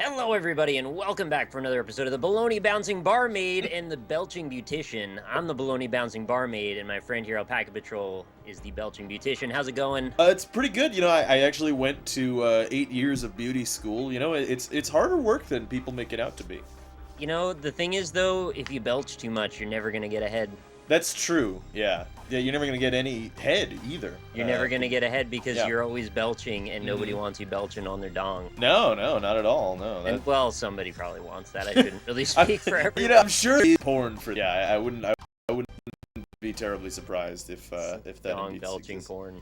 Hello, everybody, and welcome back for another episode of the Baloney Bouncing Barmaid and the Belching Beautician. I'm the Baloney Bouncing Barmaid, and my friend here, Alpaca Patrol, is the Belching Beautician. How's it going? It's pretty good. I actually went to 8 years of beauty school. It's harder work than people make it out to be. You know, the thing is, though, if you belch too much, you're never going to get ahead. That's true, yeah. Yeah, you're never going to get any head, either. You're never going to get ahead because yeah. you're always belching, and nobody wants you belching on their dong. No, not at all, no. And, well, somebody probably wants that. I shouldn't really speak for everyone. I'm sure it's porn for... Yeah, I wouldn't be terribly surprised if that dong belching porn.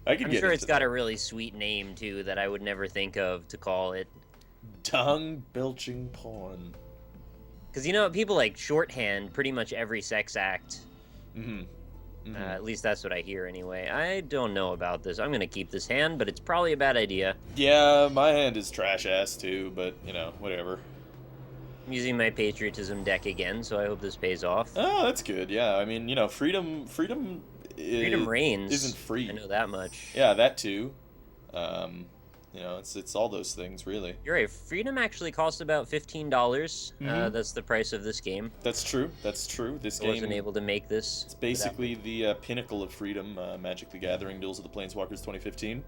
I'm sure it's got a really sweet name, too, that I would never think of to call it. Dong belching porn. Because, you know, people like shorthand pretty much every sex act. At least that's what I hear anyway. I don't know about this. I'm going to keep this hand, but it's probably a bad idea. Yeah, my hand is trash ass too, but, whatever. I'm using my patriotism deck again, so I hope this pays off. Oh, that's good. Yeah, I mean, freedom reigns. Isn't free. I know that much. Yeah, that too. It's all those things, really. You're right. Freedom actually costs about $15. That's the price of this game. That's true. This game... I wasn't able to make this. It's basically the pinnacle of freedom. Magic the Gathering, Duels of the Planeswalkers 2015.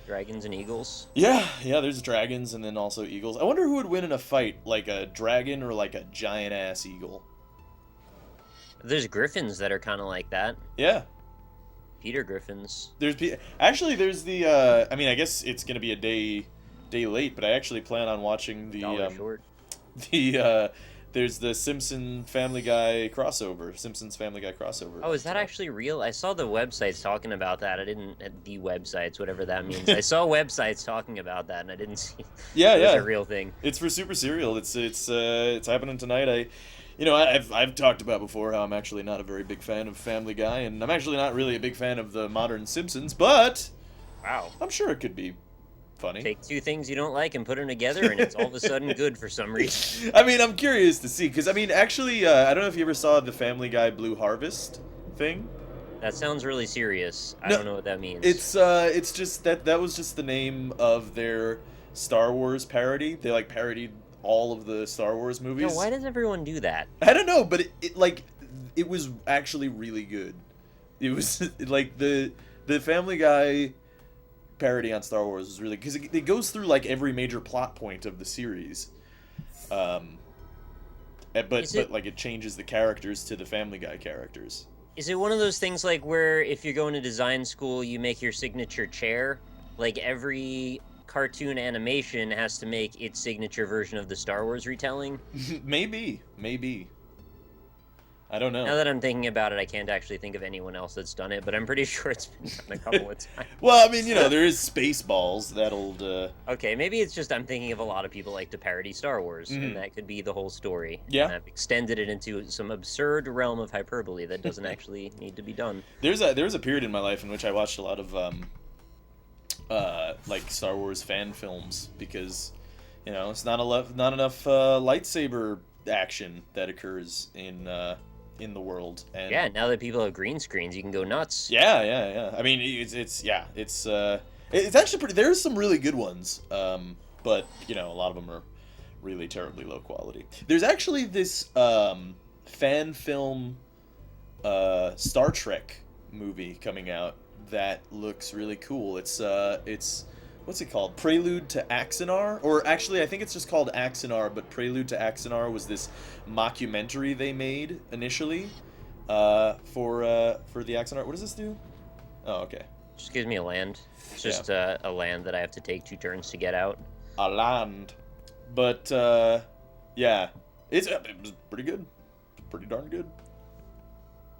Dragons and eagles. Yeah, there's dragons and then also eagles. I wonder who would win in a fight, like a dragon or like a giant-ass eagle. There's griffins that are kind of like that. Yeah. Peter Griffins. There's the I guess it's gonna be a day late, but I actually plan on watching there's the Simpsons Family Guy crossover. Oh, is that actually real? I saw the websites talking about that. I didn't the websites, whatever that means. I saw websites talking about that, and I didn't see. Yeah, it was a real thing. It's for Super Serial. It's happening tonight. I've talked about before how I'm actually not a very big fan of Family Guy, and I'm actually not really a big fan of the modern Simpsons, but wow, I'm sure it could be funny. Take two things you don't like and put them together, and it's all of a sudden good for some reason. I mean, I'm curious to see, because, actually, I don't know if you ever saw the Family Guy Blue Harvest thing. That sounds really serious. I don't know what that means. It's just that was just the name of their Star Wars parody. They, parodied all of the Star Wars movies. Yeah, why does everyone do that? I don't know, but it was actually really good. It was the Family Guy parody on Star Wars was really, because it goes through every major plot point of the series, but it changes the characters to the Family Guy characters. Is it one of those things where if you're going to design school, you make your signature chair? Every cartoon animation has to make its signature version of the Star Wars retelling? Maybe. I don't know. Now that I'm thinking about it, I can't actually think of anyone else that's done it, but I'm pretty sure it's been done a couple of times. Well, there is Spaceballs, that old... Okay, maybe it's just I'm thinking of a lot of people like to parody Star Wars, and that could be the whole story. Yeah. And I've extended it into some absurd realm of hyperbole that doesn't actually need to be done. There was a period in my life in which I watched a lot of Star Wars fan films, because it's not enough lightsaber action that occurs in the world. And yeah, now that people have green screens, you can go nuts. Yeah. It's actually pretty. There's some really good ones, but a lot of them are really terribly low quality. There's actually this fan film Star Trek movie coming out that looks really cool. It's what's it called? Prelude to Axanar? Or actually, I think it's just called Axanar, but Prelude to Axanar was this mockumentary they made initially for the Axanar. What does this do? Oh, okay. Just gives me a land. It's just a land that I have to take 2 turns to get out. A land. But, yeah. It was pretty good. Pretty darn good.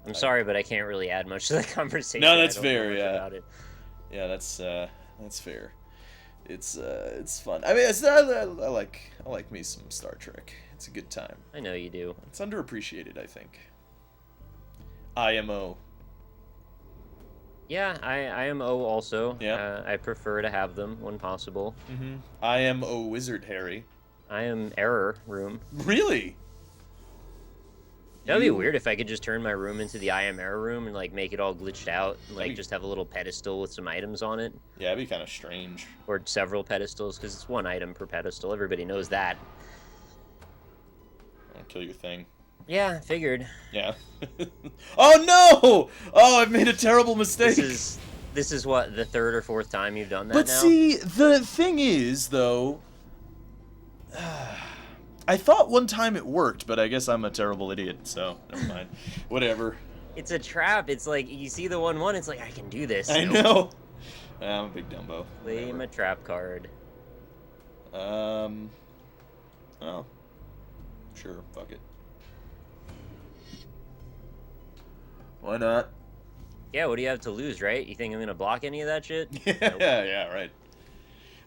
I'm sorry, but I can't really add much to the conversation. No, that's fair, yeah. About it. Yeah, that's fair. It's fun. I like me some Star Trek. It's a good time. I know you do. It's underappreciated, I think. IMO. Yeah, IMO also. Yeah. I prefer to have them when possible. IMO Wizard Harry. I am Error Room. Really? That'd be weird if I could just turn my room into the I Am Error room and, like, make it all glitched out. And, like, just have a little pedestal with some items on it. Yeah, that'd be kind of strange. Or several pedestals, because it's one item per pedestal. Everybody knows that. I'll kill your thing. Yeah, figured. Yeah. Oh, no! Oh, I've made a terrible mistake. This is what, the third or fourth time you've done that But now? see, the thing is, though... I thought one time it worked, but I guess I'm a terrible idiot, so never mind. Whatever. It's a trap. It's like, you see the 1/1, it's like, I can do this. I know. I'm a big Dumbo. Claim a trap card. Oh. Sure, fuck it. Why not? Yeah, what do you have to lose, right? You think I'm gonna block any of that shit? Yeah, Nope. yeah, right.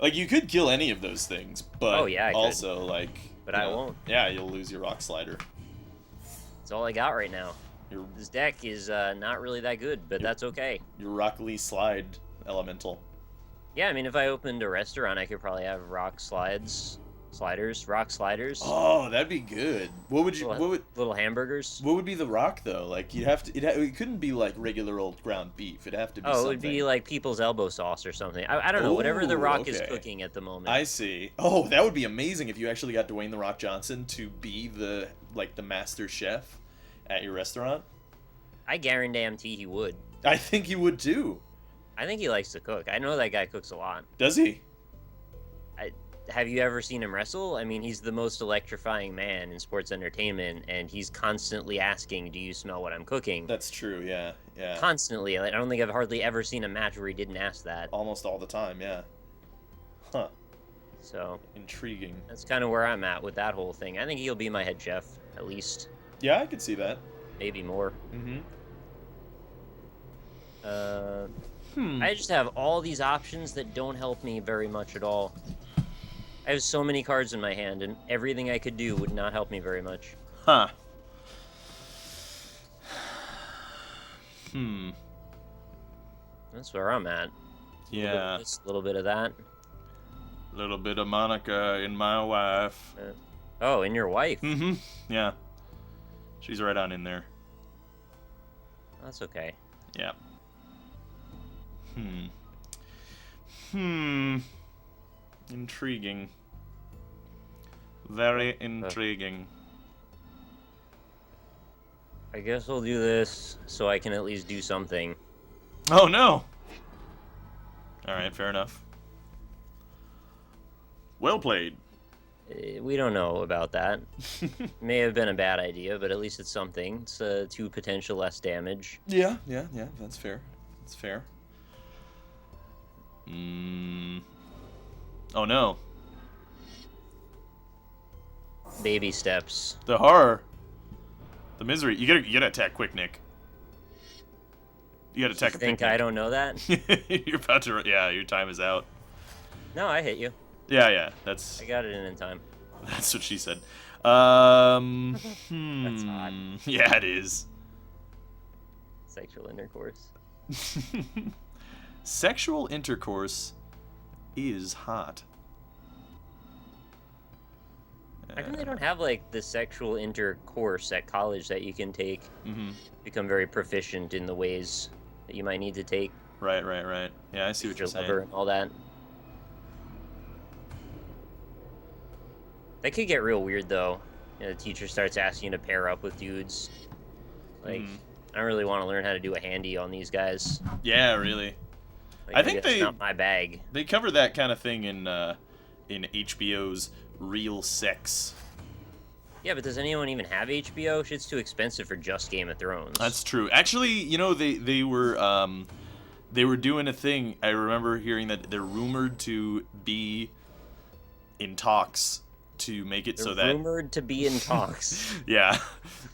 Like, you could kill any of those things, but Oh, yeah, I also, like... But I won't. Yeah, you'll lose your Rock Slider. That's all I got right now. Your, This deck is not really that good, but that's okay. your RockLeeSlide elemental. Yeah, I mean, if I opened a restaurant, I could probably have rock sliders. Oh, that'd be good. What would you? Little hamburgers? What would be the rock though? Like you'd have to. It couldn't be like regular old ground beef. It'd have to be. Oh, something. it would be like people's elbow sauce or something. I don't know. Whatever the Rock is cooking at the moment. I see. Oh, that would be amazing if you actually got Dwayne the Rock Johnson to be the master chef at your restaurant. I guarantee he would. I think he would too. I think he likes to cook. I know that guy cooks a lot. Does he? Have you ever seen him wrestle? I mean, he's the most electrifying man in sports entertainment, and he's constantly asking, "Do you smell what I'm cooking?" That's true. Yeah, yeah. Constantly. I don't think I've hardly ever seen a match where he didn't ask that. Almost all the time. Yeah. Huh. So intriguing. That's kind of where I'm at with that whole thing. I think he'll be my head chef, at least. Yeah, I could see that. Maybe more. Mm-hmm. I just have all these options that don't help me very much at all. I have so many cards in my hand, and everything I could do would not help me very much. Huh. That's where I'm at. Yeah. A little bit of that. A little bit of Monica in my wife. Oh, in your wife? Mm-hmm. Yeah. She's right on in there. That's okay. Yeah. Intriguing. Very intriguing. I guess I'll do this so I can at least do something. Oh, no! Alright, fair enough. Well played. We don't know about that. May have been a bad idea, but at least it's something. It's 2 potential less damage. Yeah, that's fair. That's fair. Oh no. Baby steps. The horror. The misery. You gotta attack quick, Nick. You gotta attack. You think I don't know that? You're about to. Yeah, your time is out. No, I hit you. Yeah. That's. I got it in time. That's what she said. That's hot. Yeah, it is. Sexual intercourse. Sexual intercourse is hot. How come they don't have, like, the sexual intercourse at college that you can take? Become very proficient in the ways that you might need to take. Right. Yeah, I see what you're saying. And all that. That could get real weird, though. You know, the teacher starts asking you to pair up with dudes. Like, I don't really want to learn how to do a handy on these guys. Yeah, really. Like, I think it's not my bag. They cover that kind of thing in HBO's Real Sex. Yeah, but does anyone even have HBO? Shit's too expensive for just Game of Thrones. That's true. Actually, you know, they were doing a thing. I remember hearing that they're rumored to be in talks to make it so that rumored to be in talks. Yeah,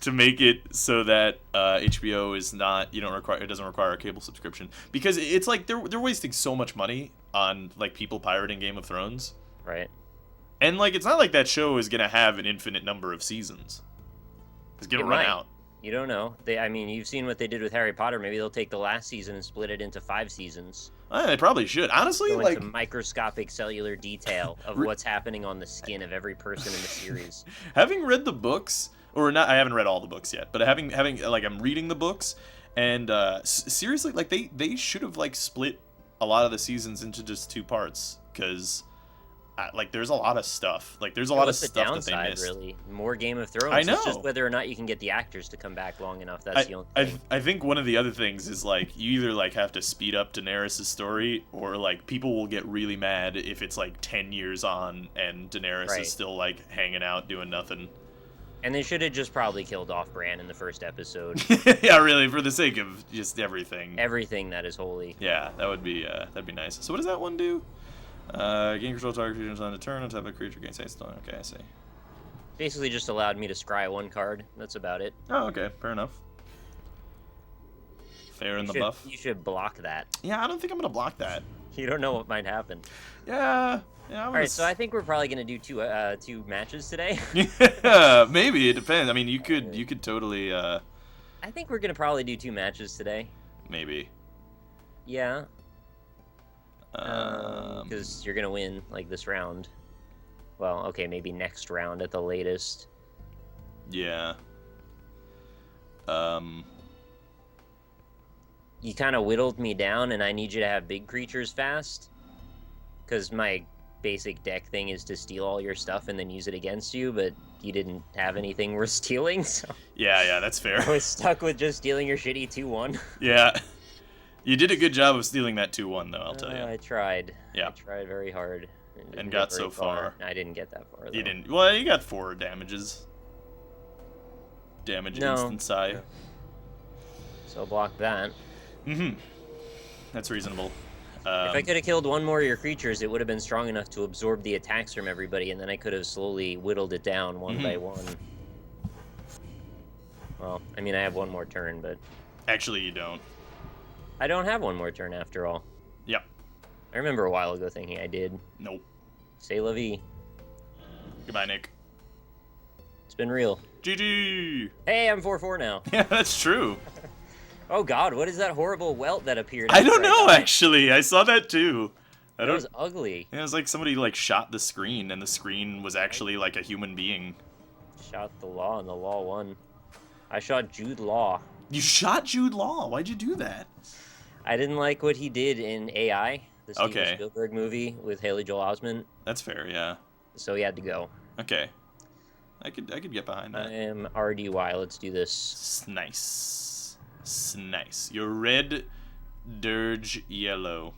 to make it so that HBO is not it doesn't require a cable subscription, because it's like they're wasting so much money on like people pirating Game of Thrones. Right. And like it's not like that show is gonna have an infinite number of seasons. It's gonna run out. You don't know. I mean, you've seen what they did with Harry Potter. Maybe they'll take the last season and split it into 5 seasons. They probably should. Honestly, Go like into microscopic cellular detail of what's happening on the skin of every person in the series. Having read the books, or not. I haven't read all the books yet, but having like I'm reading the books, and seriously, like they should have like split a lot of the seasons into just 2 parts, because like there's a lot of stuff. Like there's a lot of stuff that they missed. Really, more Game of Thrones. I know. It's just whether or not you can get the actors to come back long enough. That's the only thing. I think one of the other things is like you either like have to speed up Daenerys' story, or like people will get really mad if it's like 10 years on and Daenerys is still like hanging out doing nothing. And they should have just probably killed off Bran in the first episode. Yeah, really, for the sake of just everything. Everything that is holy. Yeah, that'd be nice. So what does that one do? Gain control target creatures on a turn on top of creature gains haste. Okay, I see. Basically just allowed me to scry 1 card. That's about it. Oh, okay, fair enough. Fair in the buff. You should block that. Yeah, I don't think I'm gonna block that. You don't know what might happen. Yeah. All right, so I think we're probably gonna do two matches today. Yeah, maybe it depends. I mean, you could totally. I think we're gonna probably do 2 matches today. Maybe. Yeah. Because you're gonna win like this round. Well, okay, maybe next round at the latest. Yeah. You kind of whittled me down, and I need you to have big creatures fast. Because my basic deck thing is to steal all your stuff and then use it against you, but you didn't have anything worth stealing, so... Yeah, that's fair. I was stuck with just stealing your shitty 2-1. Yeah. You did a good job of stealing that 2-1, though, I'll tell you. I tried. Yeah. I tried very hard. And got so far. I didn't get that far, though. You didn't. Well, you got 4 damages. Instant eye. So block that. Mm-hmm. That's reasonable. If I could have killed 1 more of your creatures, it would have been strong enough to absorb the attacks from everybody, and then I could have slowly whittled it down one by one. Well, I mean, I have 1 more turn, but... Actually, you don't. I don't have 1 more turn, after all. Yep. I remember a while ago thinking I did. Nope. C'est la vie. Goodbye, Nick. It's been real. GG! Hey, I'm 4-4 now. Yeah, that's true. Oh god, what is that horrible welt that appeared? I don't know, actually. I saw that too. That was ugly. Yeah, it was like somebody like shot the screen, and the screen was actually like a human being. Shot the Law, and the Law won. I shot Jude Law. You shot Jude Law? Why'd you do that? I didn't like what he did in AI, the Steven Spielberg movie with Haley Joel Osment. That's fair, yeah. So he had to go. Okay. I could get behind that. I am RDY. Let's do this. Nice. Nice. You're red, dirge, yellow.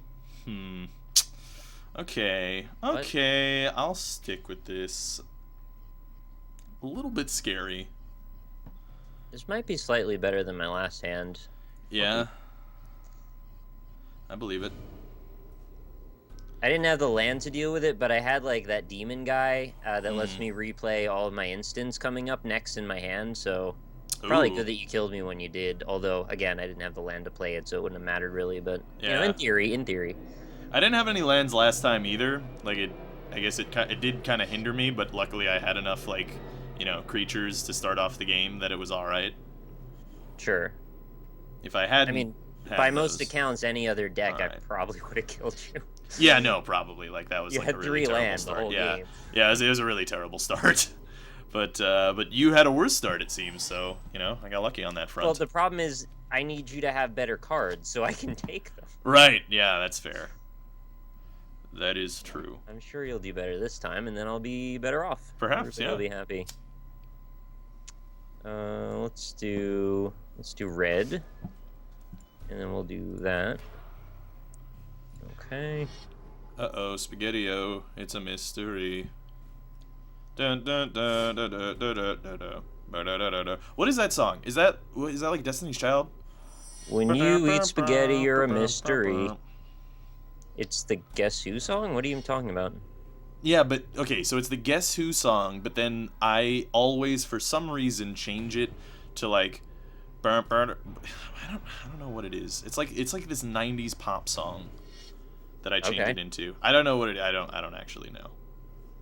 Okay. Okay, what? I'll stick with this. A little bit scary. This might be slightly better than my last hand. Yeah. I believe it. I didn't have the land to deal with it, but I had like that demon guy that lets me replay all of my instants coming up next in my hand, so probably good that you killed me when you did. Although again, I didn't have the land to play it, so it wouldn't have mattered really. But you know, in theory. I didn't have any lands last time either. Like I guess it did kind of hinder me, but luckily I had enough like creatures to start off the game that it was all right. Sure. If I had, I mean, by most accounts, any other deck, I probably would have killed you. Yeah, no, probably. Like that was you like had a really 3 terrible lands start. The whole game. Yeah, it was a really terrible start. But you had a worse start, it seems. So I got lucky on that front. Well, the problem is I need you to have better cards so I can take them. Right. Yeah, that's fair. That is true. I'm sure you'll do better this time, and then I'll be better off. Perhaps. Yeah. I'll be happy. Let's do red, and then we'll do that. Okay. Uh-oh, Spaghetti-O, it's a mystery. Dun, dun, dun, dun, dun, dun, dun, dun, dun. What is that song? Is that like Destiny's Child? When you eat spaghetti, you're a mystery. It's the Guess Who song? What are you even talking about? Yeah, but okay, so it's the Guess Who song, but then I always, for some reason, change it to like, I don't know what it is. It's like this '90s pop song that I changed it into. I don't know what it. I don't actually know.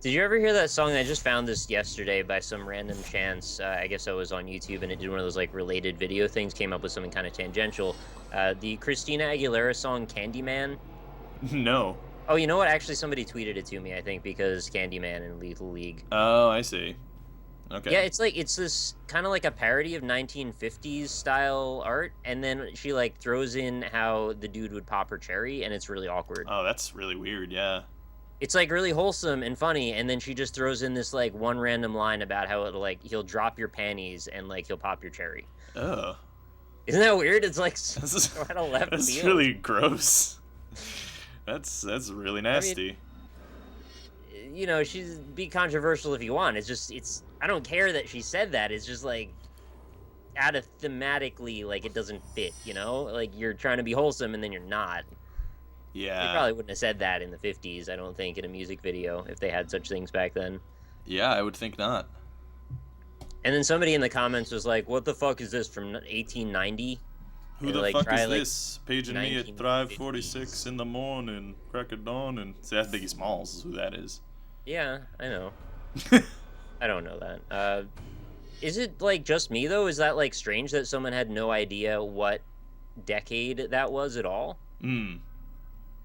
Did you ever hear that song? I just found this yesterday by some random chance. I guess I was on YouTube and it did one of those like related video things. Came up with something kind of tangential. The Christina Aguilera song "Candyman." No. Oh, you know what? Actually, somebody tweeted it to me, I think, because Candyman in Lethal League. Oh, I see. Okay. Yeah, it's this kind of like a parody of 1950s style art, and then she like throws in how the dude would pop her cherry, and it's really awkward. Oh, that's really weird. Yeah. It's like really wholesome and funny, and then she just throws in this like one random line about how it'll like he'll drop your panties and like he'll pop your cherry. Oh. Isn't that weird? It's like This is sort of left that's field. really gross. That's really nasty. I mean, you know, she's be controversial if you want. It's I don't care that she said that. It's just like out of thematically, like it doesn't fit. You know, like you're trying to be wholesome and then you're not. Yeah. They probably wouldn't have said that in the 50s. I don't think in a music video if they had such things back then. Yeah, I would think not. And then somebody in the comments was like, "What the fuck is this from 1890?" Who the fuck is this? Paging me at 5:46 in the morning, crack of dawn, and see, that's Biggie Smalls is who that is. Yeah, I know. I don't know that. Is it like just me though? Is that like strange that someone had no idea what decade that was at all?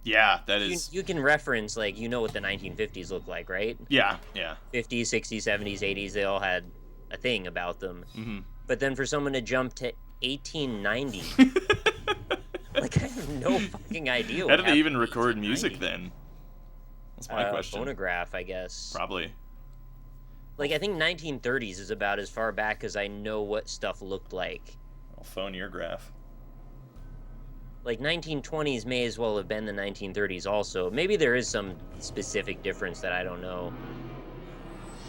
Yeah, that is. You can reference like you know what the 1950s looked like, right? Yeah. 50s, 60s, 70s, 80s, they all had a thing about them. Mm-hmm. But then for someone to jump to 1890, like I have no fucking idea. How did they even record music then? That's my question. Phonograph, I guess. Probably. Like I think 1930s is about as far back as I know what stuff looked like. I'll phone your graph. Like 1920s may as well have been the 1930s also. Maybe there is some specific difference that I don't know.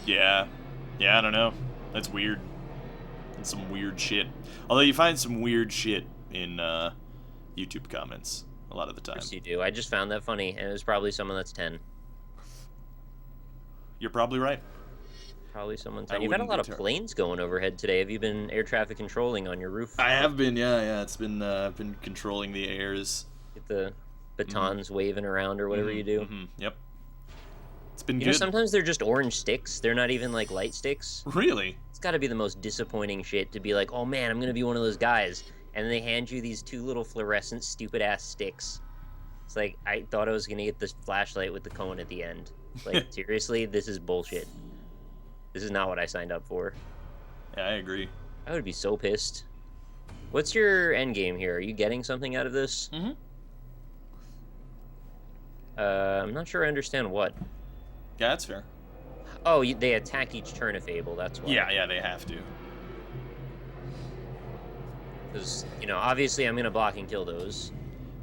Yeah, I don't know. That's weird. That's some weird shit. Although you find some weird shit in YouTube comments a lot of the time. Of course you do. I just found that funny, and it was probably someone that's 10. You're probably right. Probably someone 10. You've had a lot of planes going overhead today. Have you been air traffic controlling on your roof? I have been, yeah. It's been I've been controlling the airs. Get the batons waving around or whatever you do. Yep. It's been You good. know, sometimes they're just orange sticks. They're not even like light sticks. Really? It's got to be the most disappointing shit to be like, oh man, I'm gonna be one of those guys, and they hand you these two little fluorescent stupid ass sticks. It's like I thought I was gonna get this flashlight with the cone at the end. Like seriously, this is bullshit. This is not what I signed up for. Yeah, I agree. I would be so pissed. What's your end game here? Are you getting something out of this? Mm-hmm. I'm not sure I understand what. Yeah, that's fair. Oh, they attack each turn of Fable, that's why. Yeah, they have to. Because, you know, obviously I'm going to block and kill those.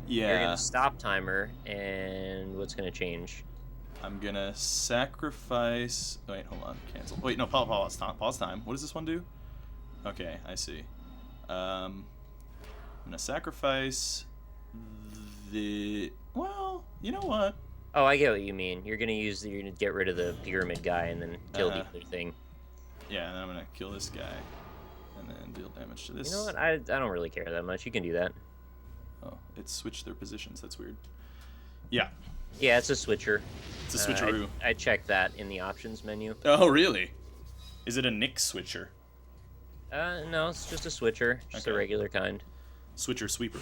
Yeah. You're going to stop timer, and what's going to change? I'm going to sacrifice... Wait, hold on. Cancel. Wait, no, pause time. Pause time. What does this one do? Okay, I see. I'm going to sacrifice the... Well, you know what? Oh, I get what you mean. You're gonna get rid of the pyramid guy and then kill the other thing. Yeah, and then I'm gonna kill this guy, and then deal damage to this. You know what? I don't really care that much. You can do that. Oh, it switched their positions. That's weird. Yeah. Yeah, it's a switcher. It's a switcheroo. I checked that in the options menu. Oh, really? Is it a Nick switcher? No, it's just a switcher, just a regular kind. Switcher sweeper.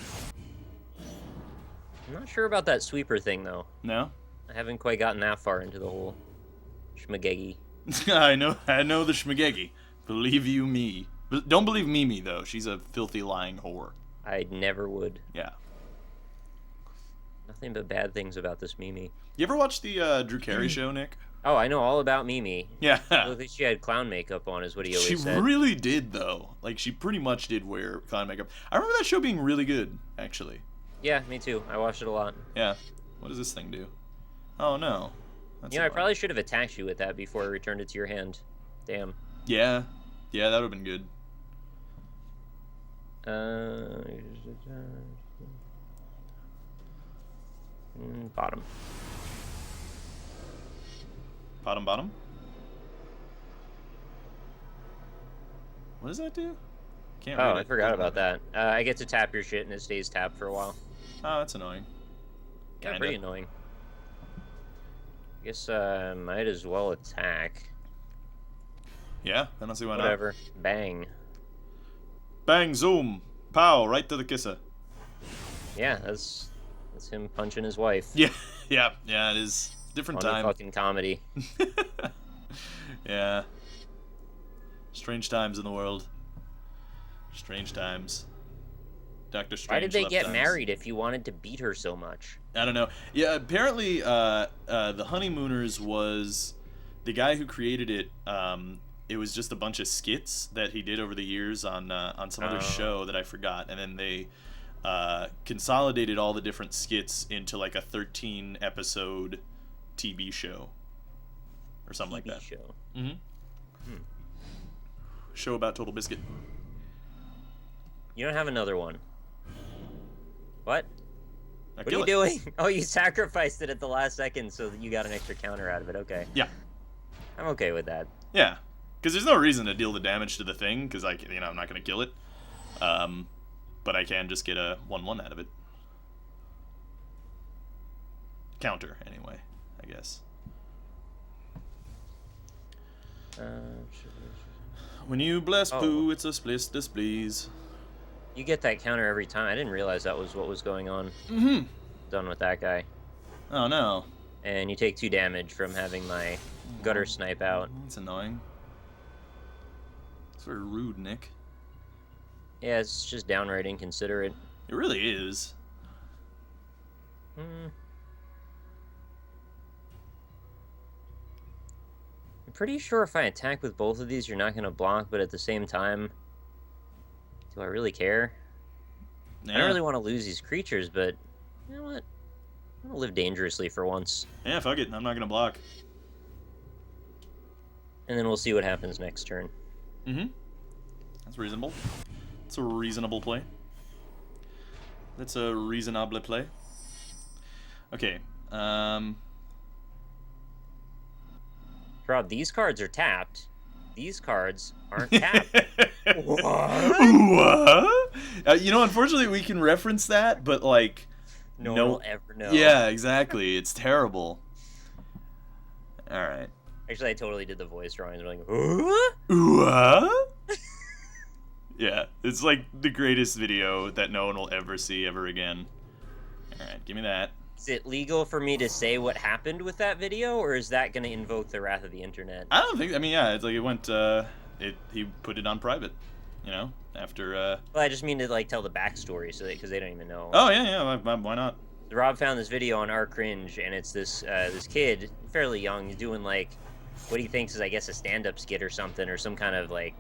I'm not sure about that sweeper thing though. No? I haven't quite gotten that far into the whole schmagegi. I know the schmagegi. Believe you me. But don't believe Mimi though. She's a filthy lying whore. I never would. Yeah. Nothing but bad things about this Mimi. You ever watch the Drew Carey show, Nick? Oh, I know all about Mimi. Yeah. At least she had clown makeup on, is what he always said. She really did though. Like she pretty much did wear clown makeup. I remember that show being really good, actually. Yeah, me too. I watched it a lot. Yeah. What does this thing do? Oh, no. That's I probably should have attacked you with that before I returned it to your hand. Damn. Yeah. Yeah, that would have been good. Bottom. Bottom? What does that do? Can't read it. I forgot about that. I get to tap your shit and it stays tapped for a while. Oh, that's annoying. Yeah, pretty annoying. I guess might as well attack. Yeah, I don't see why not. Whatever. Bang. Bang, zoom, pow, right to the kisser. Yeah, that's him punching his wife. Yeah, it is. Different Funny time. fucking comedy. Yeah. Strange times in the world. Strange times. Doctor Strange. Why did they left get times. married if you wanted to beat her so much? I don't know. Yeah, apparently, the Honeymooners was the guy who created it. It was just a bunch of skits that he did over the years on some other show that I forgot, and then they consolidated all the different skits into like a 13-episode TV show or something like that. Show. Show about Total Biscuit. You don't have another one. What? Now What are you doing? Oh, you sacrificed it at the last second so that you got an extra counter out of it. Okay. Yeah. I'm okay with that. Yeah. Because there's no reason to deal the damage to the thing, because I'm not going to kill it. But I can just get a 1/1 out of it. Counter, anyway, I guess. When you bless poo, it's a spliss displease. You get that counter every time. I didn't realize that was what was going on. Done with that guy. Oh, no. And you take 2 damage from having my gutter snipe out. That's annoying. Sort of rude, Nick. Yeah, it's just downright inconsiderate. It really is. I'm pretty sure if I attack with both of these, you're not going to block, but at the same time, do I really care? Yeah. I don't really want to lose these creatures, but you know what? I'm going to live dangerously for once. Yeah, fuck it. I'm not going to block. And then we'll see what happens next turn. That's reasonable. It's a reasonable play. That's a reasonable play. Okay. Rob, these cards are tapped. These cards aren't tapped. What? Unfortunately, we can reference that, but like, no one will ever know. Yeah, exactly. It's terrible. All right. Actually, I totally did the voice drawings. Like, What? Yeah, it's like the greatest video that no one will ever see ever again. All right, give me that. Is it legal for me to say what happened with that video, or is that going to invoke the wrath of the internet? I don't think. I mean, yeah, it's like it went. He put it on private, after. Well, I just mean to like tell the backstory, so because they don't even know. Oh yeah. Why not? Rob found this video on our Cringe, and it's this this kid, fairly young, he's doing like what he thinks is, I guess, a stand-up skit or something, or some kind of like,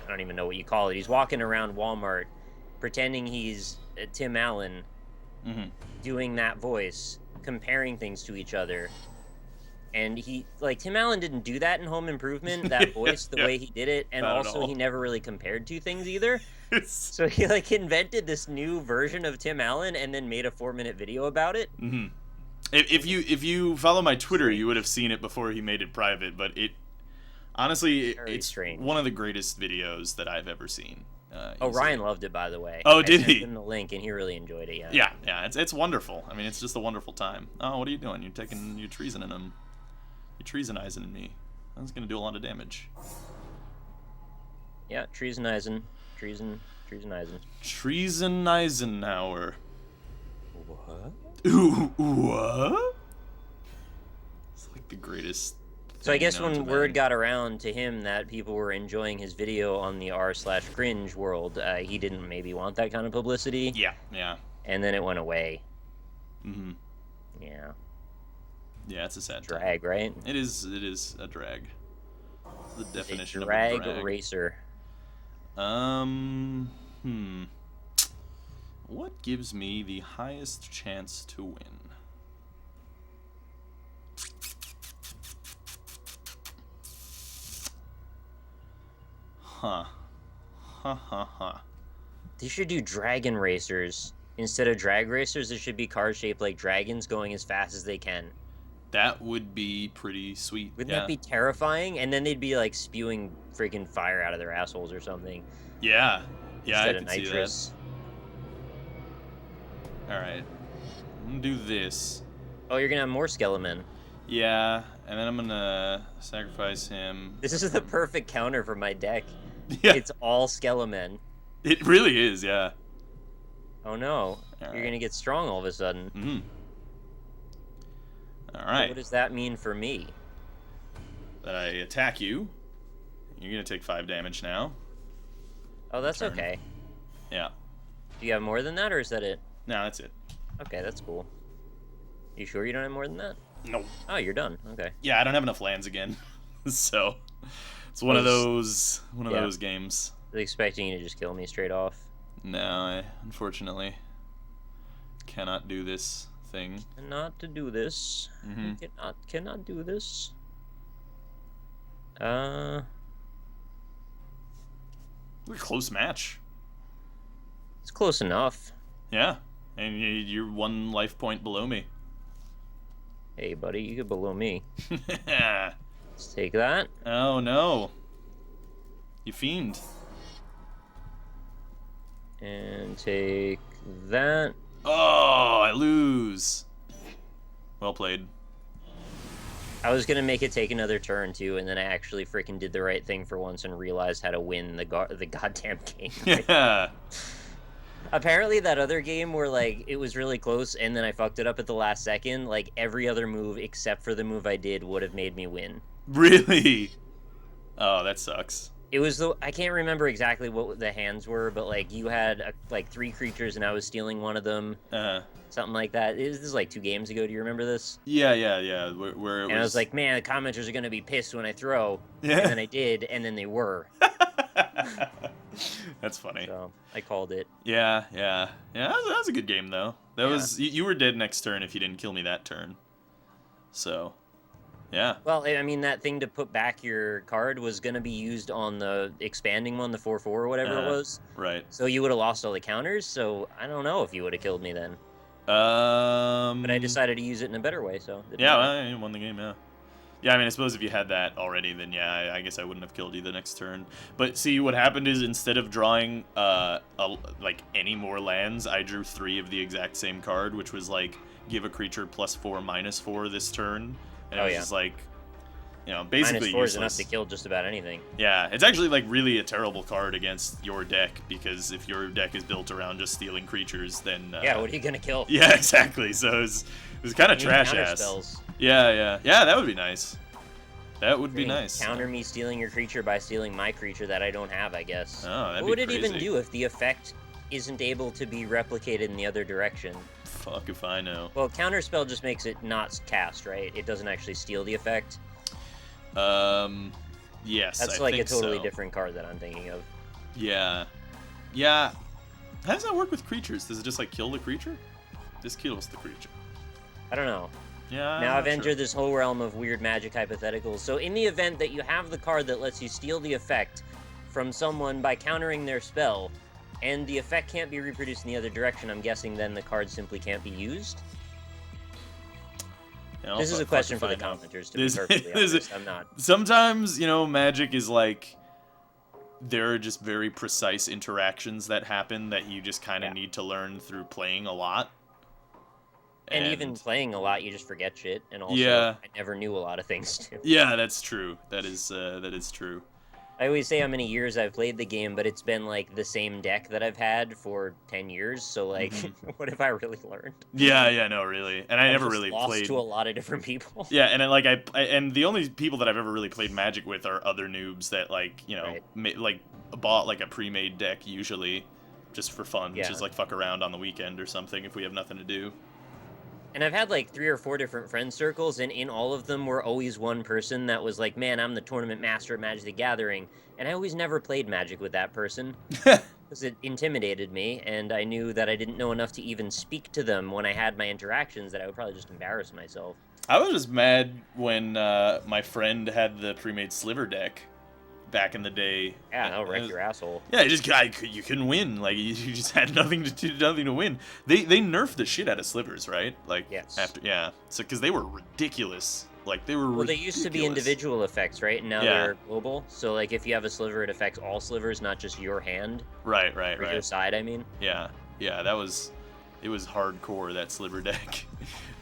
I don't even know what you call it. He's walking around Walmart, pretending he's Tim Allen, doing that voice, comparing things to each other. And he, like, Tim Allen didn't do that in Home Improvement, that voice, the way he did it, and also he never really compared two things either. So he, like, invented this new version of Tim Allen and then made a 4-minute video about it. If you follow my Twitter, you would have seen it before he made it private, but honestly, it's strange. One of the greatest videos that I've ever seen. Ryan loved it, by the way. Oh, did he? I sent him the link, and he really enjoyed it. Yeah. It's wonderful. I mean, it's just a wonderful time. Oh, what are you doing? You're treasoning him. You're treasonizing me. That's gonna do a lot of damage. Yeah, treasonizing. Treasoneisenhower. What? What? It's like the greatest. So I guess when word got around to him that people were enjoying his video on the r/cringe world, he didn't maybe want that kind of publicity. Yeah. And then it went away. Yeah, it's a sad drag, right? It is a drag. It's the definition of a drag. Drag Racer. What gives me the highest chance to win? Huh. They should do dragon racers. Instead of drag racers, there should be cars shaped like dragons going as fast as they can. That would be pretty sweet. Wouldn't that be terrifying? And then they'd be like spewing freaking fire out of their assholes or something. Yeah, instead I of can nitrous. See that. Alright. I'm gonna do this. Oh, you're gonna have more Skelemen. Yeah, and then I'm gonna sacrifice him. This is the perfect counter for my deck. Yeah. It's all Skelemen. It really is, yeah. Oh no, you're gonna get strong all of a sudden. Alright. What does that mean for me? That I attack you. You're gonna take 5 damage now. Oh, that's Turn. okay. Yeah. Do you have more than that, or is that it? No, that's it. Okay, that's cool. You sure you don't have more than that? No. Oh, you're done. Okay. Yeah, I don't have enough lands again, so it's one of those games. I was expecting you to just kill me straight off. No, I unfortunately cannot do this thing. Not to do this. Cannot do this. A close match. It's close enough. Yeah, and you're 1 life point below me. Hey, buddy, you get below me. Let's take that. Oh no, you fiend. And take that. Oh, I lose. Well played. I was gonna make it take another turn too, and then I actually freaking did the right thing for once and realized how to win the goddamn game. Yeah. Apparently, that other game where like it was really close, and then I fucked it up at the last second. Like every other move except for the move I did would have made me win. Really? Oh, that sucks. It was I can't remember exactly what the hands were, but like you had like 3 creatures, and I was stealing one of them. Something like that. This is like 2 games ago. Do you remember this? Yeah. Where it was... I was like, man, the commenters are gonna be pissed when I throw. Yeah. And then I did, and then they were. That's funny. So I called it. Yeah. That was a good game though. That was you were dead next turn if you didn't kill me that turn. So, yeah. Well, I mean, that thing to put back your card was gonna be used on the expanding one, the 4/4 or whatever it was. Right. So you would have lost all the counters. So I don't know if you would have killed me then. But I decided to use it in a better way, so... Yeah, well, you won the game, yeah. Yeah, I mean, I suppose if you had that already, then yeah, I guess I wouldn't have killed you the next turn. But see, what happened is instead of drawing, like, any more lands, I drew 3 of the exact same card, which was, like, give a creature +4/-4 this turn. And it was just, like, you know, basically -4 useless. is enough to kill just about anything. Yeah, it's actually, like, really a terrible card against your deck, because if your deck is built around just stealing creatures, then... yeah, what are you gonna kill? Yeah, exactly, so it was kind of trash-ass. Yeah, that would be nice. That would be nice. Counter me stealing your creature by stealing my creature that I don't have, I guess. Oh, that'd what would be it even crazy. do if the effect isn't able to be replicated in the other direction? Fuck if I know. Well, counterspell just makes it not cast, right? It doesn't actually steal the effect. Yes, That's I like think a totally so. different card that I'm thinking of. Yeah. How does that work with creatures? Does it just, like, kill the creature? This kills the creature. I don't know. Yeah. Now I've entered this whole realm of weird magic hypotheticals. So in the event that you have the card that lets you steal the effect from someone by countering their spell, and the effect can't be reproduced in the other direction, I'm guessing then the card simply can't be used? This is a question for the commenters, to be perfectly honest. I'm not. Sometimes, you know, magic is like... There are just very precise interactions that happen that you just kind of need to learn through playing a lot. And even playing a lot, you just forget shit. And also, I never knew a lot of things, too. Yeah, that's true. That is true. I always say how many years I've played the game, but it's been, like, the same deck that I've had for 10 years. So, like, what have I really learned? Yeah, no, really. And I never really lost played... to a lot of different people. Yeah, and like and the only people that I've ever really played Magic with are other noobs that, like, you know, like, bought, like, a pre-made deck, usually, just for fun. Just, like, fuck around on the weekend or something if we have nothing to do. And I've had like 3 or 4 different friend circles, and in all of them were always one person that was like, man, I'm the tournament master at Magic the Gathering. And I always never played Magic with that person because it intimidated me, and I knew that I didn't know enough to even speak to them when I had my interactions, that I would probably just embarrass myself. I was just mad when my friend had the pre-made Sliver deck back in the day. Yeah, that'll wreck your asshole. Yeah, you couldn't win. Like, you just had nothing to win. They nerfed the shit out of Slivers, right? Like, yes. So because they were ridiculous. Like, they were ridiculous. They used to be individial effects, right? And now they're global. So, like, if you have a Sliver, it affects all Slivers, not just your hand. Right. Or your side, I mean. Yeah, it was hardcore, that Sliver deck.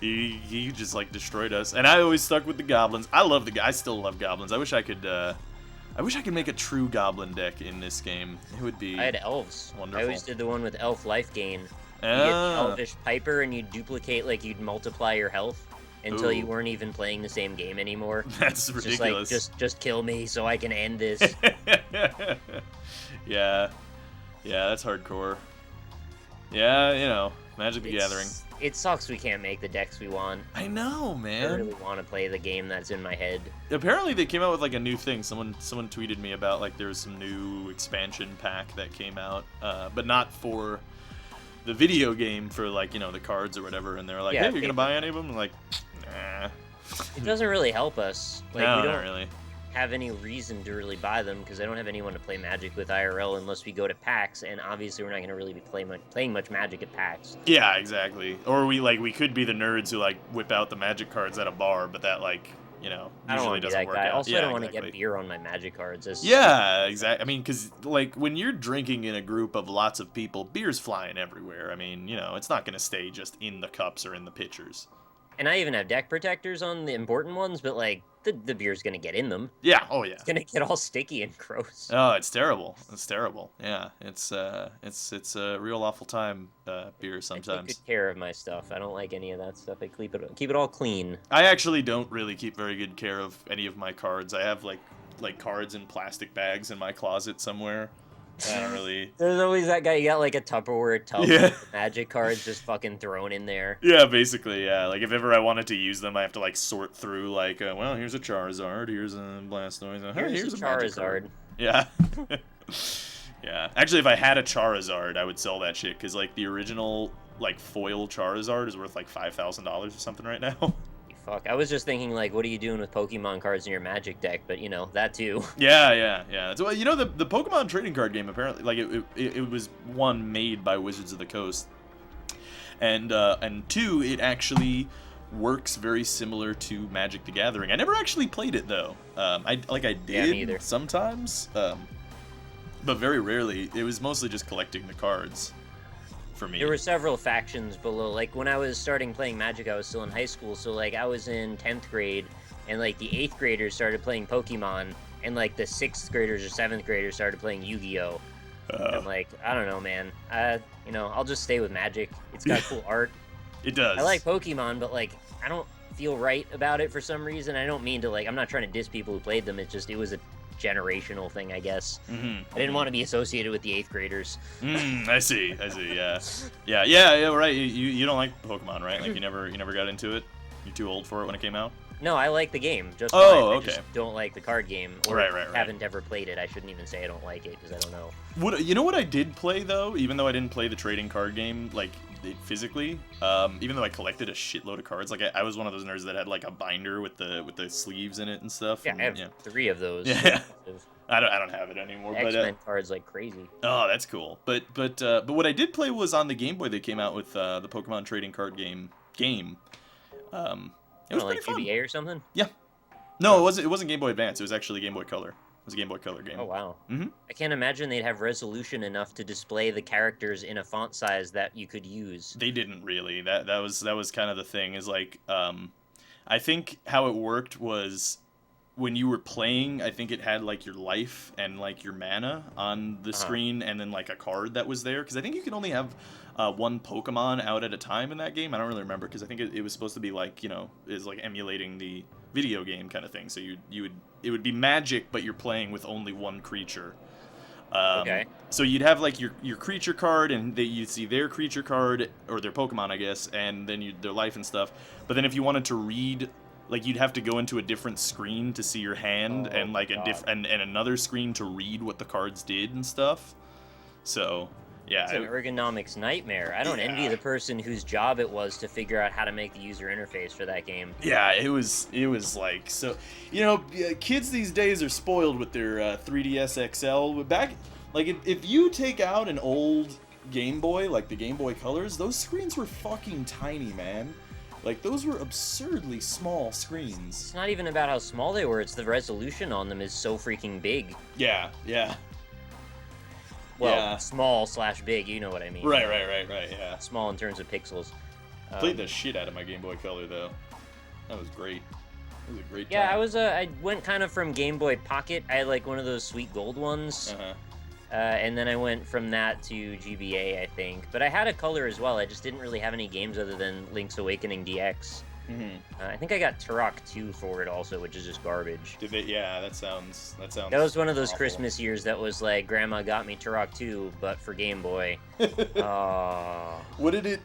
he just, like, destroyed us. And I always stuck with the goblins. I still love goblins. I wish I could make a true goblin deck in this game. It would be... I had elves. Wonderful. I always did the one with elf life gain. You get Elvish Piper, and you'd duplicate, like, you'd multiply your health. until you weren't even playing the same game anymore. That's ridiculous. Just kill me so I can end this. Yeah, that's hardcore. Yeah, Magic the Gathering. It sucks we can't make the decks we want. I know, man. I really want to play the game that's in my head. Apparently they came out with like a new thing. Someone tweeted me about like there was some new expansion pack that came out, but not for the video game, for like the cards or whatever. And they're like, hey, you're gonna buy any of them? I'm like, nah. It doesn't really help us. Like, no, we don't not really have any reason to really buy them because I don't have anyone to play Magic with IRL unless we go to PAX, and obviously we're not going to really be playing much Magic at PAX. Yeah, exactly. Or we could be the nerds who like whip out the Magic cards at a bar, but that I don't usually doesn't work out. Also, yeah, I don't want to get beer on my Magic cards. Yeah, exactly. I mean, because like when you're drinking in a group of lots of people, beer's flying everywhere. I mean, it's not going to stay just in the cups or in the pitchers. And I even have deck protectors on the important ones, but like the beer's gonna get in them. Yeah. Oh yeah. It's gonna get all sticky and gross. Oh, it's terrible. It's terrible. Yeah. It's a real awful time. Beer sometimes. I take good care of my stuff. I don't like any of that stuff. I keep it all clean. I actually don't really keep very good care of any of my cards. I have like cards in plastic bags in my closet somewhere. I don't really. There's always that guy. You got like a Tupperware tub of Magic cards just fucking thrown in there. Yeah, basically, yeah. Like if ever I wanted to use them, I have to like sort through like, well, here's a Charizard, here's a Blastoise, here's a Charizard. Yeah. Yeah. Actually, if I had a Charizard, I would sell that shit because like the original like foil Charizard is worth like $5,000 or something right now. Fuck, I was just thinking, like, what are you doing with Pokemon cards in your Magic deck? But, that too. Yeah. So, the Pokemon trading card game, apparently, like, it was one made by Wizards of the Coast. And two, it actually works very similar to Magic the Gathering. I never actually played it, though. I did sometimes, but very rarely. It was mostly just collecting the cards. For me. There were several factions below. Like, when I was starting playing Magic, I was still in high school, so, like, I was in 10th grade, and, like, the 8th graders started playing Pokemon, and, like, the 6th graders or 7th graders started playing Yu-Gi-Oh! And, like, I don't know, man. I'll just stay with Magic. It's got cool art. It does. I like Pokemon, but, like, I don't feel right about it for some reason. I don't mean to, like, I'm not trying to diss people who played them. It was a generational thing, I guess. Mm-hmm. I didn't want to be associated with the 8th graders. I see. Yeah. Right. You don't like Pokemon, right? Like you never got into it. You're too old for it when it came out. No, I like the game. Just okay. I just don't like the card game. Or right. haven't ever played it. I shouldn't even say I don't like it because I don't know. What I did play though, even though I didn't play the trading card game like physically, even though I collected a shitload of cards, like I was one of those nerds that had like a binder with the sleeves in it and stuff. Yeah, and, I have 3 of those. Yeah. I don't have it anymore. X-Men cards like crazy. Oh, that's cool. But what I did play was on the Game Boy. They came out with the Pokemon trading card game. It was like fun. GBA or something. Yeah. No, it wasn't Game Boy Advance. It was actually Game Boy Color. It was a Game Boy Color game. Oh wow. Mm-hmm. I can't imagine they'd have resolution enough to display the characters in a font size that you could use. They didn't really. That was kind of the thing. Is like I think how it worked was, when you were playing, I think it had like your life and like your mana on the screen, and then like a card that was there. Because I think you can only have one Pokemon out at a time in that game. I don't really remember because I think it was supposed to be like is like emulating the video game kind of thing. So it would be Magic, but you're playing with only one creature. Okay. So you'd have like your creature card, and you'd see their creature card or their Pokemon, I guess, and then their life and stuff. But then if you wanted to read, like, you'd have to go into a different screen to see your hand, and like and another screen to read what the cards did and stuff. So yeah, it's an ergonomics nightmare. I don't envy the person whose job it was to figure out how to make the user interface for that game. Yeah, it was like, so kids these days are spoiled with their 3DS XL. Back, like, if you take out an old Game Boy, like the Game Boy Colors, those screens were fucking tiny, man. Like, those were absurdly small screens. It's not even about how small they were, it's the resolution on them is so freaking big. Yeah. Well, small/big, you know what I mean. Right, yeah. Small in terms of pixels. Played the shit out of my Game Boy Color, though. That was great. It was a great time. Yeah, I went kind of from Game Boy Pocket. I had like one of those sweet gold ones. And then I went from that to GBA, I think. But I had a color as well. I just didn't really have any games other than Link's Awakening DX. I think I got Turok 2 for it also, which is just garbage. Did they? Yeah, that sounds. That was one of those awful. Christmas years that was like, Grandma got me Turok 2, but for Game Boy. What did it?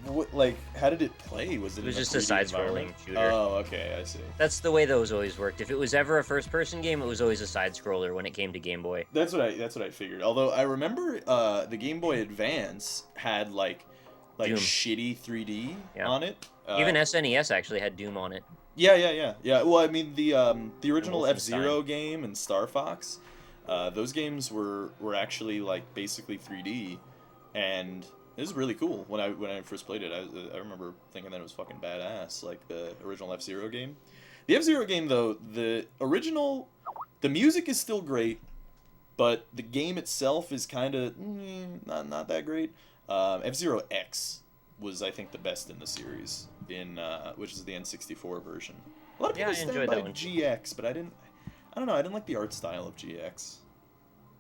How did it play? Was it? It was in just a side-scrolling shooter. Oh, okay, I see. That's the way those always worked. If it was ever a first-person game, it was always a side-scroller when it came to Game Boy. That's what I figured. Although I remember the Game Boy Advance had like Doom. shitty 3D on it. Even SNES actually had Doom on it. Yeah. Well, I mean the original Wolfenstein. F-Zero game and Star Fox, those games were actually like basically 3D, and it was really cool when I first played it. I remember thinking that it was fucking badass, like the original F-Zero game. The F-Zero game though, the music is still great, but the game itself is kind of not that great. F-Zero X was, I think, the best in the series, which is the N64 version. A lot of people stand by GX, but I don't know. I didn't like the art style of GX.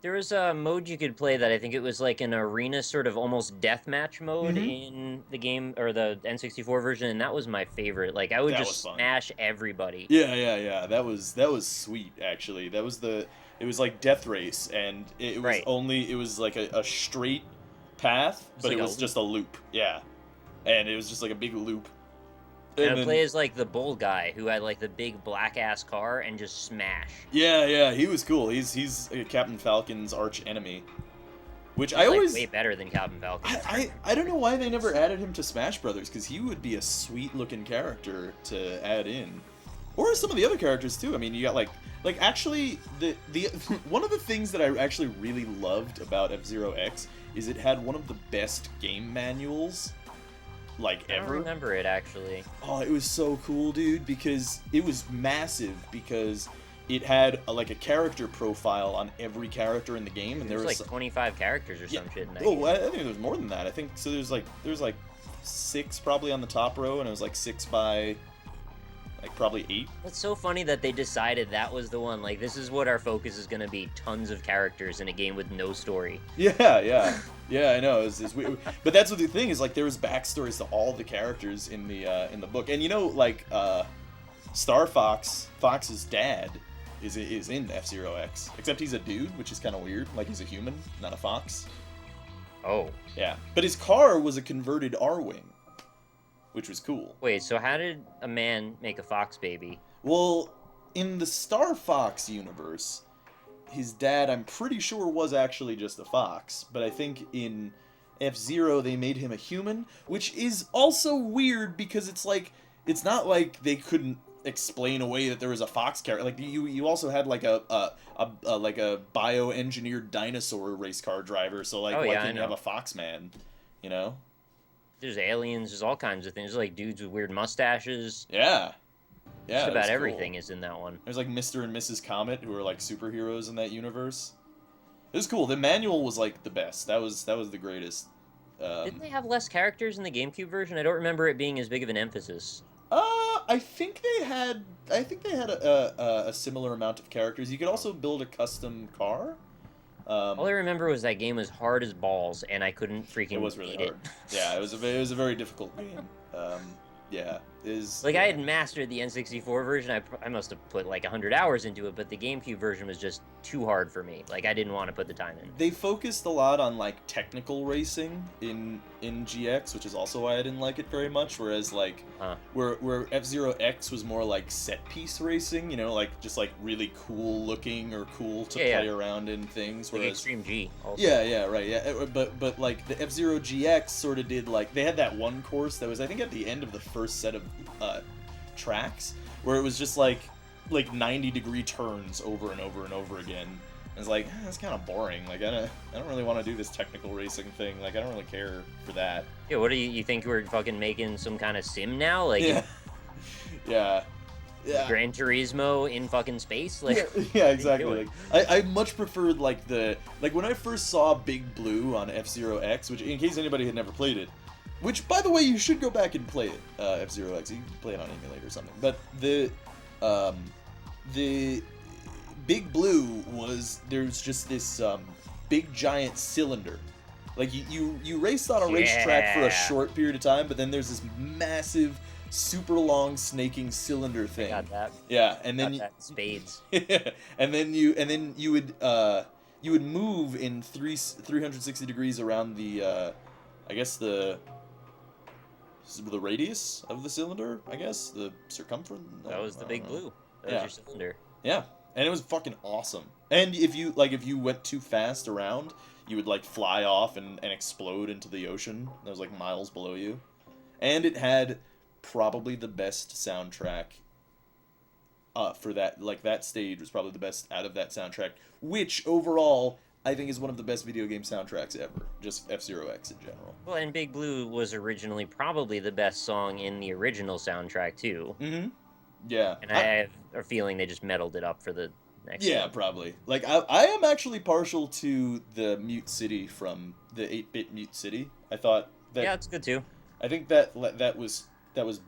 There was a mode you could play that I think it was like an arena sort of almost deathmatch mode in the game, or the N64 version, and that was my favorite. Like, I would just smash everybody. Yeah. That was sweet, actually. It was like Death Race, and it was like a straight path, but it was just a loop. Yeah. And it was just like a big loop. And I play as like the bull guy who had like the big black ass car and just smash. Yeah, he was cool. He's Captain Falcon's arch enemy, which He's I always way better than Captain Falcon. I don't know why they never added him to Smash Brothers, because he would be a sweet looking character to add in, or some of the other characters too. I mean, you got like actually the one of the things that I actually really loved about F-Zero X is it had one of the best game manuals ever. I don't remember it, actually. Oh, it was so cool, dude, because it was massive, because it had a character profile on every character in the game, and there was like 25 characters or some shit in that game. game. I think there was more than that. I think so. There's like 6 probably on the top row, and it was like 6 by probably 8. It's so funny that they decided that was the one. Like, this is what our focus is going to be: tons of characters in a game with no story. Yeah. I know. It's weird. But that's what the thing is. Like, there was backstories to all the characters in the book, and Star Fox's dad is in F-Zero X, except he's a dude, which is kind of weird. Like, he's a human, not a fox. Oh. Yeah, but his car was a converted R-Wing, which was cool. Wait, so how did a man make a fox baby? Well, in the Star Fox universe, his dad, I'm pretty sure, was actually just a fox, but I think in F-Zero they made him a human, which is also weird because it's not like they couldn't explain away that there was a fox character. Like, you also had like a bioengineered dinosaur race car driver, so why couldn't you have a fox man, you know? There's aliens, there's all kinds of things. There's like dudes with weird mustaches. Yeah. Just about everything is in that one. There's like Mr. and Mrs. Comet, who are like superheroes in that universe. It was cool. The manual was like the best. That was the greatest. Didn't they have less characters in the GameCube version? I don't remember it being as big of an emphasis. I think they had a similar amount of characters. You could also build a custom car. All I remember was that game was hard as balls, and I couldn't freaking It was really hard. Yeah, it was a very difficult game. Yeah. I had mastered the N64 version. I must have put like 100 hours into it, but the GameCube version was just too hard for me. Like, I didn't want to put the time in. They focused a lot on like technical racing in GX, which is also why I didn't like it very much. Whereas where F-Zero X was more like set piece racing, just like really cool looking or cool to play around in things. Whereas like Extreme G. Also. Yeah, right. Yeah, but like the F-Zero GX sort of did they had that one course that was, I think, at the end of the first set of tracks, where it was just like 90-degree turns over and over and over again. And it's like, that's kind of boring. Like, I don't really want to do this technical racing thing. Like, I don't really care for that. Yeah, what do you think we're fucking making some kind of sim now? Like, yeah. Gran Turismo in fucking space? Like, yeah, exactly. Like, I much preferred when I first saw Big Blue on F-Zero X, which, in case anybody had never played it, which, by the way, you should go back and play it, F-Zero X. You can play it on emulator or something. But the Big Blue there's just this big giant cylinder. Like, you raced on a racetrack for a short period of time, but then there's this massive super long snaking cylinder thing. I got that. Yeah, and then Got that in spades. and then you would move in 360 degrees around the I guess the radius of the cylinder, I guess the circumference. That was the big blue. That was your cylinder. Yeah, and it was fucking awesome. And if you went too fast around, you would like fly off and explode into the ocean that was like miles below you. And it had probably the best soundtrack for that. Like, that stage was probably the best out of that soundtrack, which overall I think is one of the best video game soundtracks ever. Just F-Zero X in general. Well, and Big Blue was originally probably the best song in the original soundtrack too. Mm-hmm. Yeah. And I have a feeling they just meddled it up for the next one. Probably. Like, I am actually partial to the Mute City from the 8-bit Mute City. I thought that... Yeah, it's good too. I think that was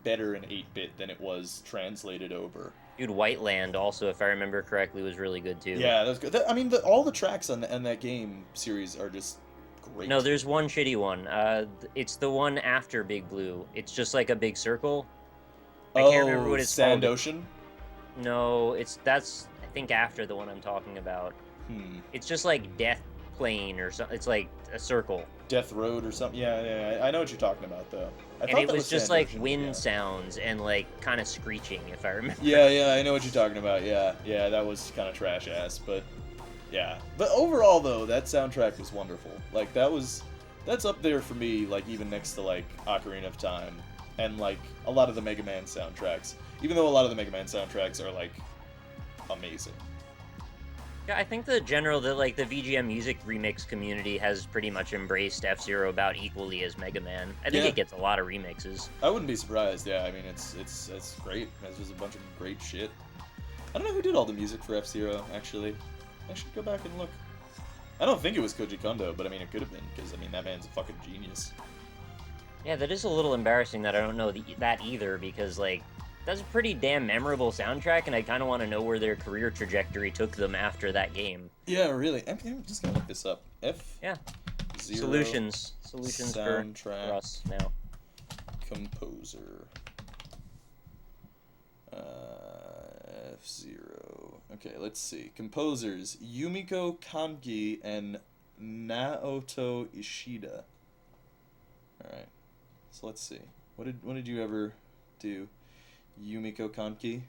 better in 8-bit than it was translated over. Dude, Whiteland also, if I remember correctly, was really good too. Yeah, that was good. I mean, all the tracks on that game series are just great. No, there's one shitty one. It's the one after Big Blue. It's just like a big circle. I can't remember what it's Sand called. Ocean? No, that's I think after the one I'm talking about. It's just like Death Plane or something. It's like a circle. Death Road or something. Yeah. I know what you're talking about though. And it was just like wind sounds and like kind of screeching, if I remember. Yeah, I know what you're talking about. Yeah, that was kind of trash ass, but yeah. But overall though, that soundtrack was wonderful. Like that's up there for me. Like even next to like Ocarina of Time and like a lot of the Mega Man soundtracks. Even though a lot of the Mega Man soundtracks are like amazing. Yeah, I think the VGM music remix community has pretty much embraced F-Zero about equally as Mega Man. I think it gets a lot of remixes. I wouldn't be surprised. Yeah, I mean it's great. It's just a bunch of great shit. I don't know who did all the music for F-Zero. Actually, I should go back and look. I don't think it was Koji Kondo, but I mean it could have been because I mean that man's a fucking genius. Yeah, that is a little embarrassing that I don't know that either because like. That's a pretty damn memorable soundtrack, and I kind of want to know where their career trajectory took them after that game. Yeah, really. I'm just gonna look this up. Solutions for us now. Composer. F-Zero. Okay, let's see. Composers: Yumiko Kanki and Naoto Ishida. All right. So let's see. What did you ever do? Yumiko Kanki.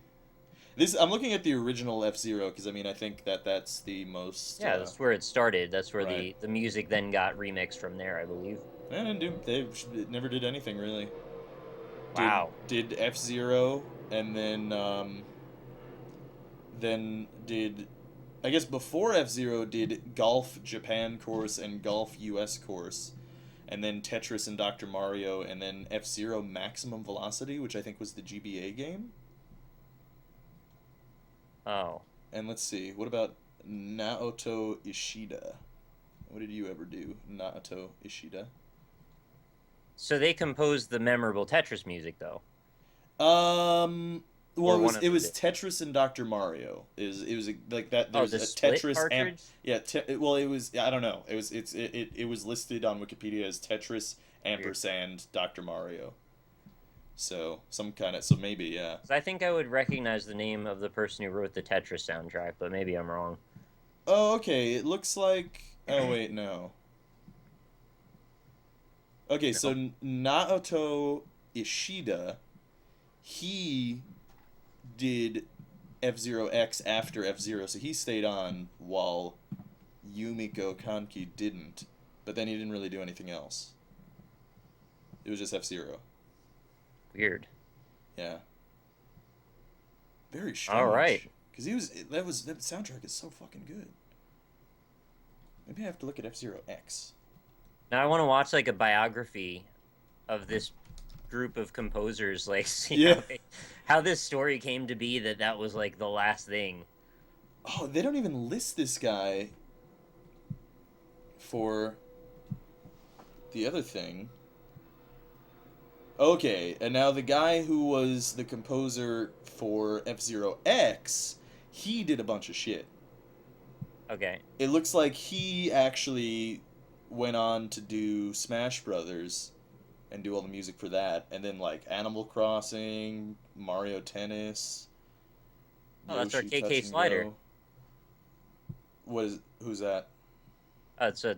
I'm looking at the original F-Zero because I mean I think that's the most. Yeah, that's where it started. That's where the music then got remixed from there, I believe. They never did anything really. Wow. Did F-Zero and then did I guess before F-Zero did Golf Japan course and Golf US course. And then Tetris and Dr. Mario, and then F-Zero Maximum Velocity, which I think was the GBA game. Oh. And let's see, what about Naoto Ishida? What did you ever do, Naoto Ishida? So they composed the memorable Tetris music, though. Well, it was Tetris and Dr. Mario. It was like that. There's the a split Tetris cartridge? Well, it was. I don't know. It was listed on Wikipedia as Tetris ampersand Dr. Mario. So so maybe yeah. I think I would recognize the name of the person who wrote the Tetris soundtrack, but maybe I'm wrong. Oh, okay. It looks like. Oh wait, no. Okay, so Naoto Ishida, he did F-Zero X after F-Zero, so he stayed on while Yumiko Kanki didn't, but then he didn't really do anything else. It was just F-Zero. Weird. Yeah. Very strange. All right. Because that soundtrack is so fucking good. Maybe I have to look at F-Zero X. Now I want to watch like a biography of this group of composers, like see how this story came to be that was like the last thing. Oh, they don't even list this guy for the other thing. Okay, and now the guy who was the composer for F-Zero X, he did a bunch of shit. Okay. It looks like he actually went on to do Smash Brothers and do all the music for that. And then like Animal Crossing, Mario Tennis, Oh, that's our Yoshi Touch KK and Slider. Go. Who's that? It's a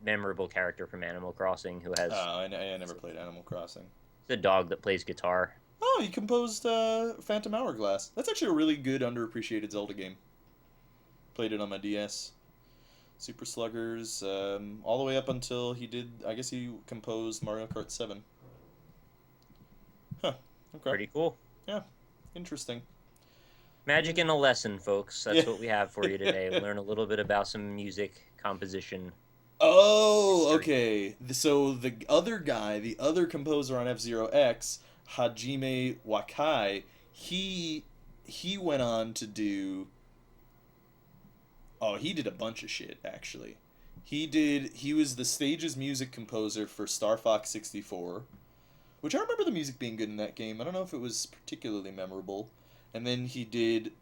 memorable character from Animal Crossing who has... Oh, I never played Animal Crossing. It's a dog that plays guitar. Oh, he composed Phantom Hourglass. That's actually a really good, underappreciated Zelda game. Played it on my DS. Super Sluggers, all the way up until he did... I guess he composed Mario Kart 7. Huh, okay. Pretty cool. Yeah, interesting. Magic in a lesson, folks. That's what we have for you today. We'll learn a little bit about some music composition. Oh, okay. So the other guy, the other composer on F-Zero X, Hajime Wakai, he went on to do... Oh, he did a bunch of shit, actually. He was the stage's music composer for Star Fox 64, which I remember the music being good in that game. I don't know if it was particularly memorable. And then he did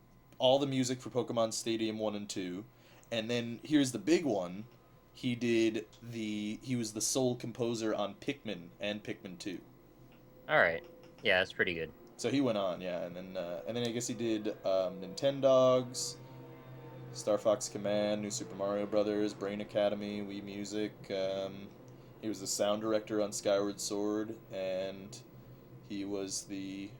all the music for Pokemon Stadium 1 and 2. And then here's the big one. He was the sole composer on Pikmin and Pikmin 2. Alright. Yeah, that's pretty good. So he went on, yeah. And then I guess he did Nintendogs, Star Fox Command, New Super Mario Brothers, Brain Academy, Wii Music. He was the sound director on Skyward Sword, and he was the...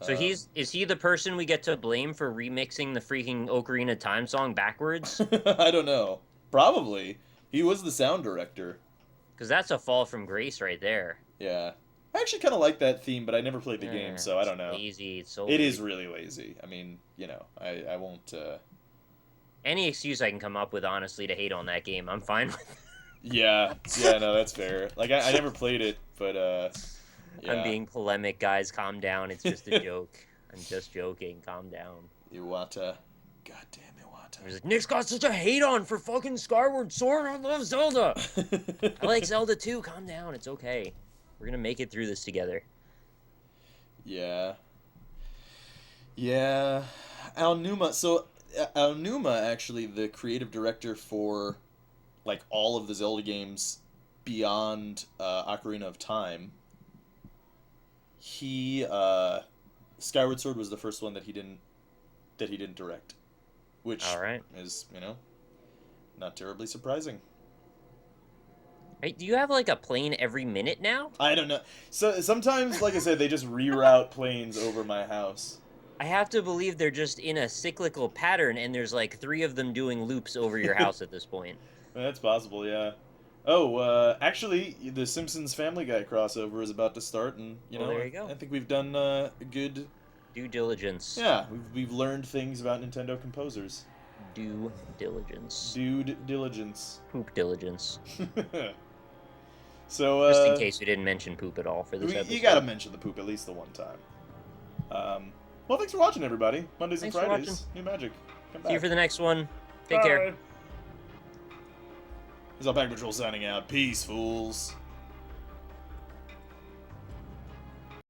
So is he the person we get to blame for remixing the freaking Ocarina of Time song backwards? I don't know. Probably. He was the sound director. Because that's a fall from grace right there. Yeah. I actually kind of like that theme, but I never played the game, so I don't know. Lazy. It's so It is really lazy. I mean, I won't... Any excuse I can come up with, honestly, to hate on that game, I'm fine with. Yeah, no, that's fair. Like, I never played it, but, yeah. I'm being polemic, guys. Calm down. It's just a joke. I'm just joking. Calm down. Iwata. Goddamn Iwata. He's like, Nick's got such a hate on for fucking Skyward Sword. I love Zelda. I like Zelda too. Calm down. It's okay. We're gonna make it through this together. Yeah. Yeah. Aonuma. So, Aonuma, actually, the creative director for, like, all of the Zelda games beyond Ocarina of Time, Skyward Sword was the first one that he didn't direct, which is, not terribly surprising. Hey, do you have like a plane every minute now? I don't know. So sometimes, like I said, they just reroute planes over my house. I have to believe they're just in a cyclical pattern, and there's like 3 of them doing loops over your house at this point. That's possible, yeah. Oh, actually, the Simpsons Family Guy crossover is about to start, and there you go. I think we've done good due diligence. Yeah, we've learned things about Nintendo composers. Due diligence. Dude diligence. Poop diligence. So, just in case we didn't mention poop at all for this episode. You gotta mention the poop at least the one time. Well, thanks for watching, everybody. Mondays and Fridays, New Magic. Come back. See you for the next one. Take care. This is Alpaca Patrol signing out. Peace, fools.